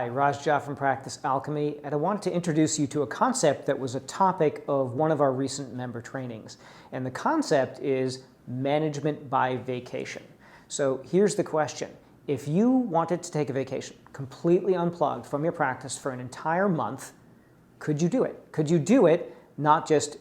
Hi, Raj Jha from Practice Alchemy, and I wanted to introduce you to a concept that was a topic of one of our recent member trainings. And the concept is management by vacation. So here's the question. If you wanted to take a vacation, completely unplugged from your practice for an entire month, could you do it? Could you do it not just,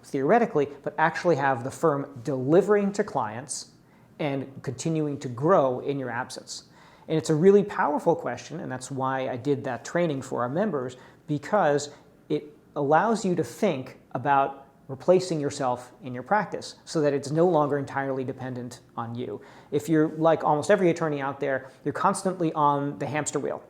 theoretically, but actually have the firm delivering to clients and continuing to grow in your absence? And it's a really powerful question, and that's why I did that training for our members, because it allows you to think about replacing yourself in your practice so that it's no longer entirely dependent on you. If you're like almost every attorney out there, you're constantly on the hamster wheel.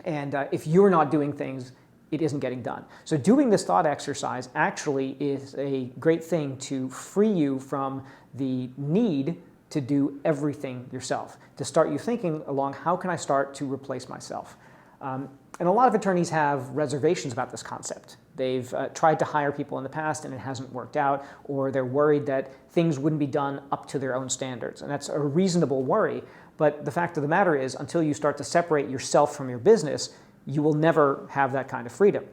And if you're not doing things, it isn't getting done. So doing this thought exercise actually is a great thing to free you from the need to do everything yourself, to start you thinking along, how can I start to replace myself? And a lot of attorneys have reservations about this concept. They've tried to hire people in the past and it hasn't worked out, or they're worried that things wouldn't be done up to their own standards. And that's a reasonable worry, but the fact of the matter is, until you start to separate yourself from your business, you will never have that kind of freedom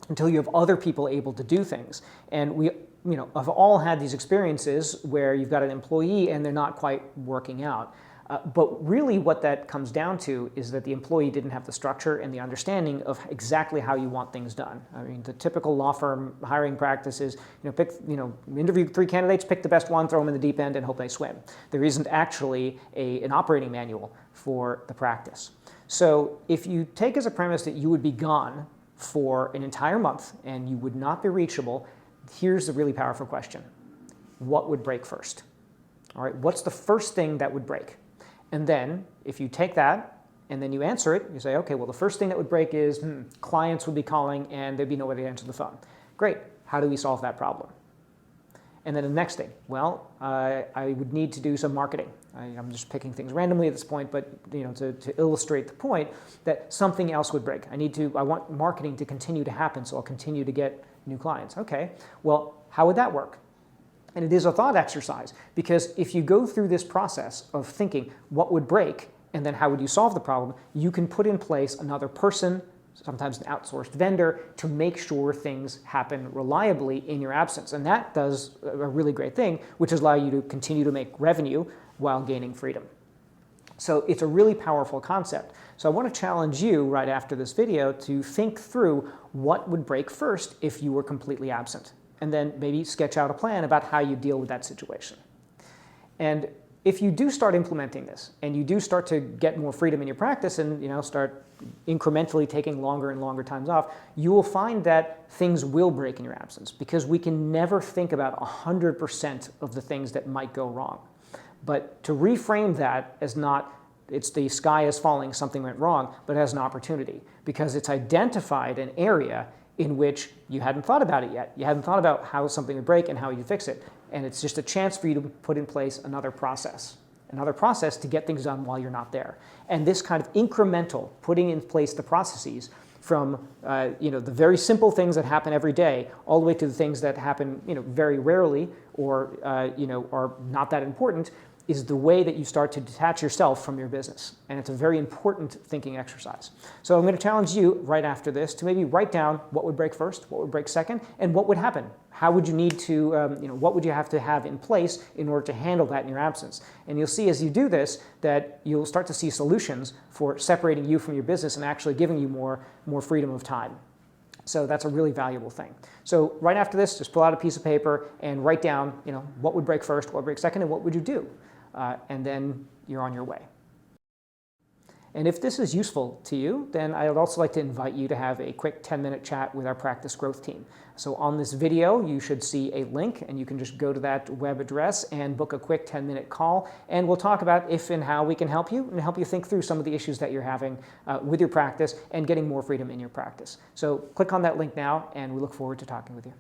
until you have other people able to do things. And we have all had these experiences where you've got an employee and they're not quite working out. But really what that comes down to is that the employee didn't have the structure and the understanding of exactly how you want things done. I mean, the typical law firm hiring practice is, interview 3 candidates, pick the best one, throw them in the deep end and hope they swim. There isn't actually an operating manual for the practice. So if you take as a premise that you would be gone for an entire month and you would not be reachable, here's the really powerful question. What would break first? All right, what's the first thing that would break? And then if you take that and then you answer it, you say, okay, well, the first thing that would break is clients would be calling and there'd be nobody to answer the phone. Great, how do we solve that problem? And then the next thing, well, I would need to do some marketing. I'm just picking things randomly at this point, but to illustrate the point that something else would break. I want marketing to continue to happen, so I'll continue to get new clients. Okay, well, how would that work? And it is a thought exercise, because if you go through this process of thinking what would break and then how would you solve the problem, you can put in place another person, sometimes an outsourced vendor, to make sure things happen reliably in your absence. And that does a really great thing, which is allow you to continue to make revenue while gaining freedom. So it's a really powerful concept. So I want to challenge you right after this video to think through what would break first if you were completely absent, and then maybe sketch out a plan about how you deal with that situation. And if you do start implementing this and you do start to get more freedom in your practice and start incrementally taking longer and longer times off, you will find that things will break in your absence, because we can never think about 100% of the things that might go wrong. But to reframe that as not, it's the sky is falling, something went wrong, but as an opportunity, because it's identified an area in which you hadn't thought about it yet. You hadn't thought about how something would break and how you fix it. And it's just a chance for you to put in place another process to get things done while you're not there. And this kind of incremental putting in place the processes from the very simple things that happen every day all the way to the things that happen very rarely or are not that important, is the way that you start to detach yourself from your business. And it's a very important thinking exercise. So I'm going to challenge you right after this to maybe write down what would break first, what would break second, and what would happen. How would you need to, what would you have to have in place in order to handle that in your absence? And you'll see as you do this that you'll start to see solutions for separating you from your business and actually giving you more freedom of time. So that's a really valuable thing. So right after this, just pull out a piece of paper and write down, what would break first, what would break second, and what would you do? And then you're on your way. And if this is useful to you, then I would also like to invite you to have a quick 10-minute chat with our practice growth team. So on this video, you should see a link, and you can just go to that web address and book a quick 10-minute call, and we'll talk about if and how we can help you and help you think through some of the issues that you're having with your practice and getting more freedom in your practice. So click on that link now, and we look forward to talking with you.